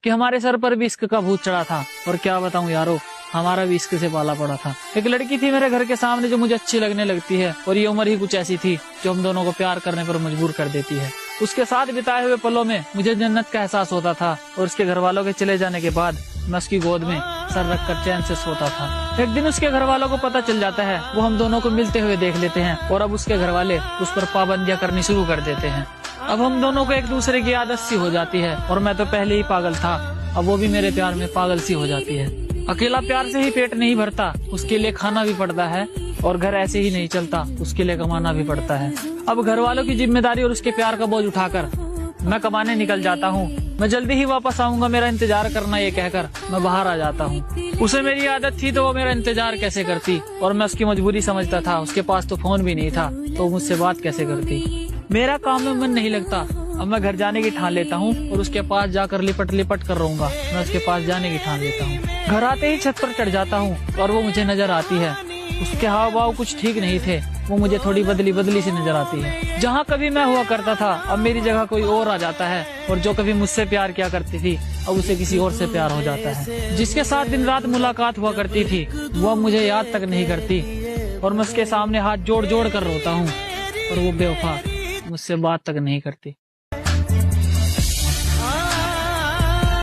कि हमारे सर पर भी इश्क का भूत चढ़ा था। और क्या बताऊं यारो, हमारा भी इश्क से पाला पड़ा था। एक लड़की थी मेरे घर के सामने जो मुझे अच्छी लगने लगती है, और ये उम्र ही कुछ ऐसी थी जो हम दोनों को प्यार करने पर मजबूर कर देती है। उसके साथ बिताए हुए पलों में मुझे जन्नत का एहसास होता था, और उसके घर वालों के चले जाने के बाद मैं उसकी गोद में सर रखकर चैन से सोता था। एक दिन उसके घर वालों को पता चल जाता है, वो हम दोनों को मिलते हुए देख लेते हैं, और अब उसके घर वाले उस पर पाबंदियां करनी शुरू कर देते हैं। अब हम दोनों को एक दूसरे की आदत सी हो जाती है, और मैं तो पहले ही पागल था, अब वो भी मेरे प्यार में पागल सी हो जाती है। अकेला प्यार से ही पेट नहीं भरता, उसके लिए खाना भी पड़ता है, और घर ऐसे ही नहीं चलता, उसके लिए कमाना भी पड़ता है। अब घर वालों की जिम्मेदारी और उसके प्यार का बोझ उठाकर मैं कमाने निकल जाता हूँ। मैं जल्दी ही वापस आऊंगा, मेरा इंतजार करना, ये कहकर मैं बाहर आ जाता हूँ। उसे मेरी आदत थी तो वो मेरा इंतजार कैसे करती, और मैं उसकी मजबूरी समझता था। उसके पास तो फोन भी नहीं था, तो मुझसे बात कैसे करती। मेरा काम में मन नहीं लगता, अब मैं घर जाने की ठान लेता हूँ, और उसके पास जाकर लिपट लिपट कर रहूंगा। मैं उसके पास जाने की ठान लेता हूँ। घर आते ही छत पर चढ़ जाता हूँ, और वो मुझे नजर आती है। उसके हाव भाव कुछ ठीक नहीं थे, वो मुझे थोड़ी बदली बदली सी नजर आती है। जहाँ कभी मैं हुआ करता था, अब मेरी जगह कोई और आ जाता है, और जो कभी मुझसे प्यार किया करती थी, अब उसे किसी और से प्यार हो जाता है। जिसके साथ दिन रात मुलाकात हुआ करती थी, वो अब मुझे याद तक नहीं करती, और मैं उसके सामने हाथ जोड़ जोड़ कर रोता हूँ, और वो बेवफा मुझसे बात तक नहीं करती।